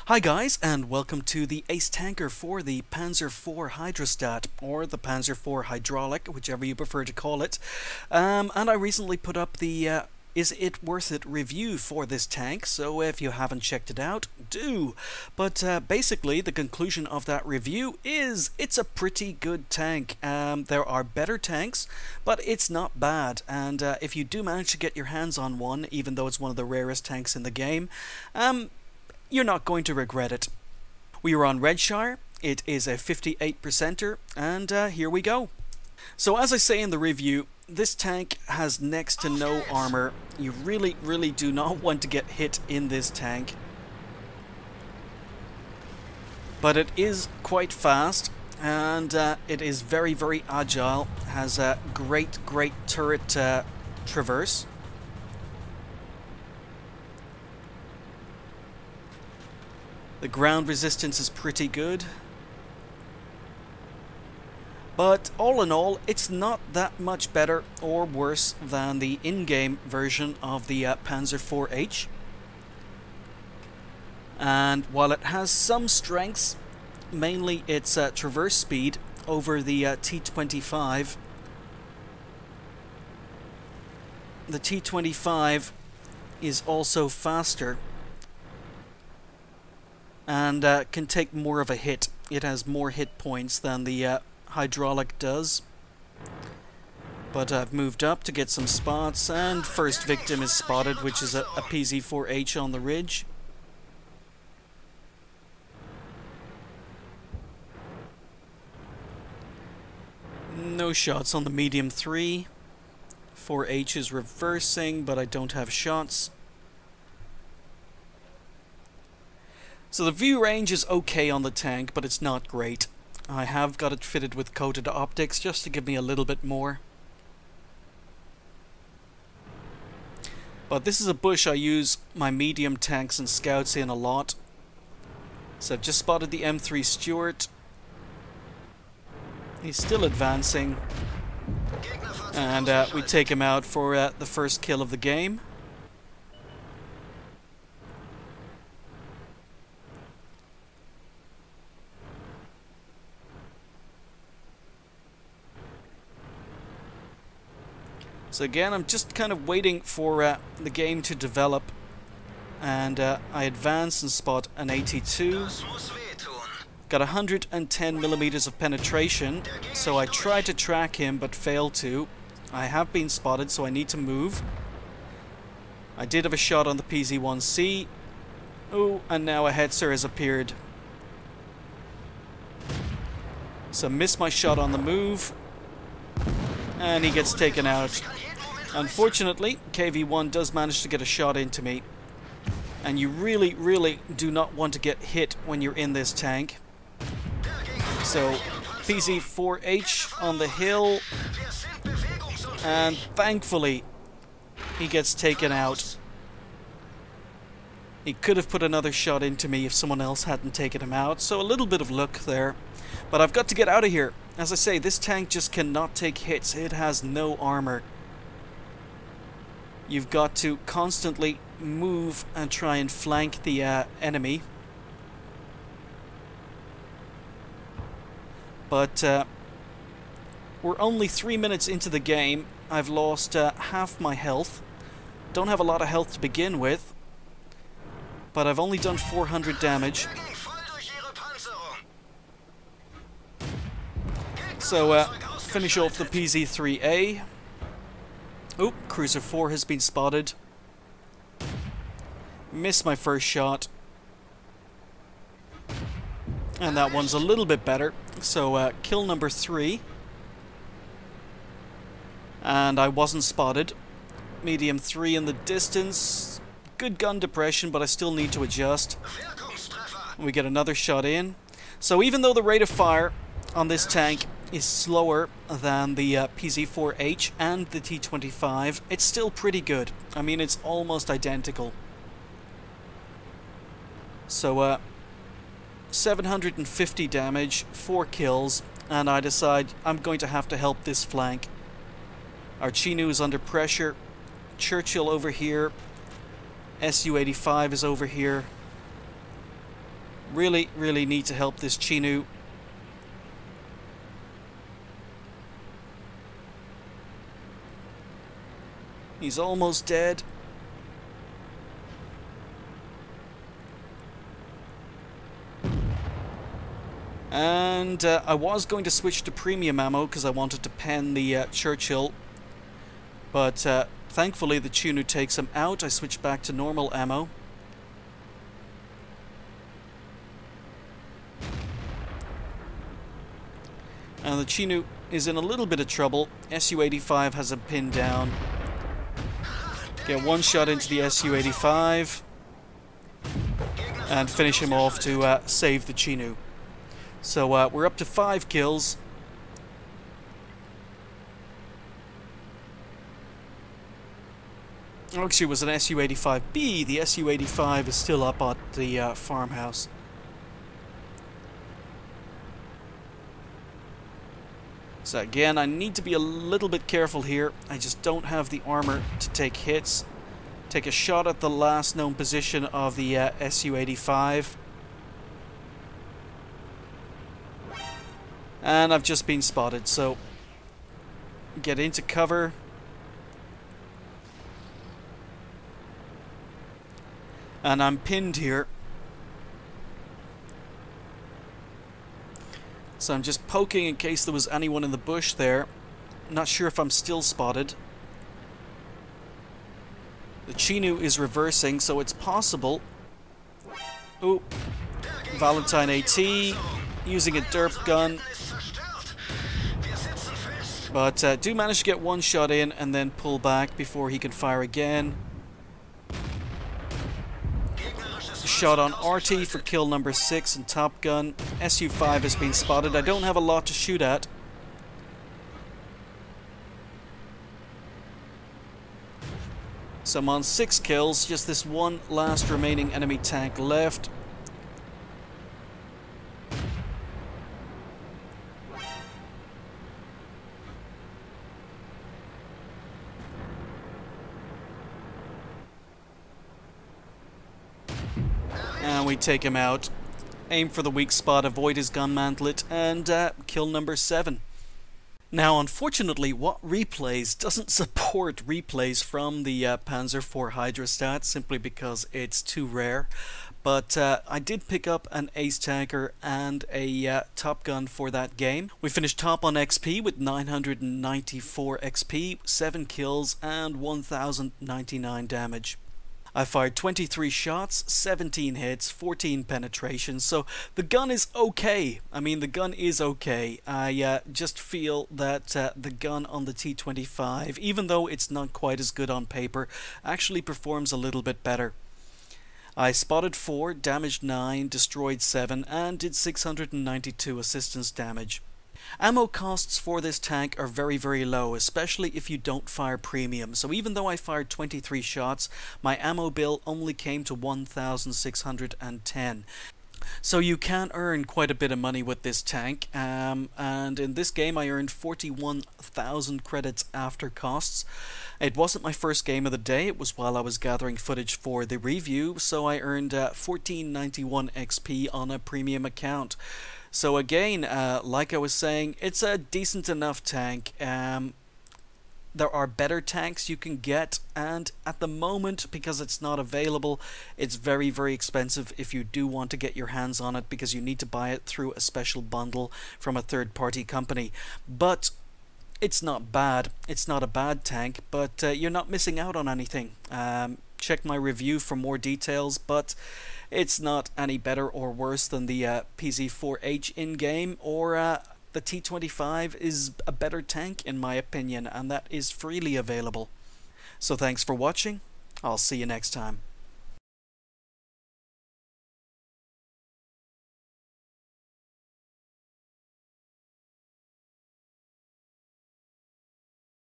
Hi guys, and welcome to the Ace Tanker for the Panzer IV Hydrostat, or the Panzer IV Hydraulic, whichever you prefer to call it. And I recently put up the Is It Worth It review for this tank, so if you haven't checked it out, do. But basically, the conclusion of that review is it's a pretty good tank. There are better tanks, but it's not bad. And if you do manage to get your hands on one, even though it's one of the rarest tanks in the game, you're not going to regret it. We are on Redshire, it is a 58%er, and here we go. So as I say in the review, this tank has next to no armor. You really do not want to get hit in this tank. But it is quite fast, and it is very agile, has a great turret traverse. The ground resistance is pretty good. But all in all, it's not that much better or worse than the in-game version of the Panzer IV-H. And while it has some strengths, mainly its traverse speed over the T-25, the T-25 is also faster and can take more of a hit. It has more hit points than the Hydraulic does. But I've moved up to get some spots, and first victim is spotted, which is a PZ-4H on the ridge. No shots on the medium 3. 4H is reversing, but I don't have shots. So the view range is okay on the tank, but it's not great. I have got it fitted with coated optics just to give me a little bit more. But this is a bush I use my medium tanks and scouts in a lot. So I've just spotted the M3 Stuart. He's still advancing. And we take him out for the first kill of the game. So again, I'm just kind of waiting for the game to develop, and I advance and spot an AT2. Got 110 millimeters of penetration, so I tried to track him but failed to. I have been spotted, so I need to move. I did have a shot on the PZ-1C. Oh, and now a Hetzer has appeared. So missed my shot on the move, and he gets taken out. Unfortunately, KV-1 does manage to get a shot into me, and you really do not want to get hit when you're in this tank. So PZ-4H on the hill, and thankfully he gets taken out. He could have put another shot into me if someone else hadn't taken him out, so a little bit of luck there. But I've got to get out of here. As I say, this tank just cannot take hits. It has no armor. You've got to constantly move and try and flank the enemy. But we're only 3 minutes into the game. I've lost half my health. Don't have a lot of health to begin with, but I've only done 400 damage. So finish off the PZ-3A. Oh, Cruiser 4 has been spotted. Missed my first shot. And that one's a little bit better. So kill number 3. And I wasn't spotted. Medium 3 in the distance. Good gun depression, but I still need to adjust. We get another shot in. So even though the rate of fire on this tank is slower than the PZ-4H and the T-25, it's still pretty good. I mean, it's almost identical. So 750 damage, 4 kills, and I decide I'm going to have to help this flank. Our Chinook is under pressure. Churchill over here. Su-85 is over here. Really, really need to help this Chinu. He's almost dead. And I was going to switch to premium ammo because I wanted to pen the Churchill. But thankfully the Chinu takes him out. I switched back to normal ammo. And the Chinu is in a little bit of trouble. Su-85 has him pinned down. Get one shot into the Su-85 and finish him off to save the Chinu. So we're up to 5 kills. Actually, it was an Su-85B. The Su-85 is still up at the farmhouse. So again, I need to be a little bit careful here. I just don't have the armor to take hits. Take a shot at the last known position of the Su-85. And I've just been spotted, so get into cover. And I'm pinned here. So I'm just poking in case there was anyone in the bush there. Not sure if I'm still spotted. The Chinu is reversing, so it's possible. Oh, Valentine AT using a derp gun. But do manage to get one shot in and then pull back before he can fire again. Shot on RT for kill number 6 in Top Gun. Su-5 has been spotted. I don't have a lot to shoot at. So I'm on 6 kills, just this one last remaining enemy tank left. And we take him out. Aim for the weak spot, avoid his gun mantlet, and kill number 7. Now, unfortunately, What Replays doesn't support replays from the Panzer IV Hydrostat simply because it's too rare. But I did pick up an Ace Tanker and a Top Gun for that game. We finished top on XP with 994 XP, 7 kills, and 1099 damage. I fired 23 shots, 17 hits, 14 penetrations, so the gun is okay. I mean, the gun is okay. I just feel that the gun on the T25, even though it's not quite as good on paper, actually performs a little bit better. I spotted 4, damaged 9, destroyed 7, and did 692 assistance damage. Ammo costs for this tank are very, very low, especially if you don't fire premium. So even though I fired 23 shots, my ammo bill only came to 1,610. So you can earn quite a bit of money with this tank, and in this game I earned 41,000 credits after costs. It wasn't my first game of the day, it was while I was gathering footage for the review, so I earned 1491 XP on a premium account. So again, like I was saying, it's a decent enough tank. There are better tanks you can get, and at the moment, because it's not available, it's very, very expensive if you do want to get your hands on it, because you need to buy it through a special bundle from a third-party company. But it's not bad. It's not a bad tank, but you're not missing out on anything. Check my review for more details, but it's not any better or worse than the PZ4H in-game, or the T25 is a better tank in my opinion, and that is freely available. So thanks for watching. I'll see you next time.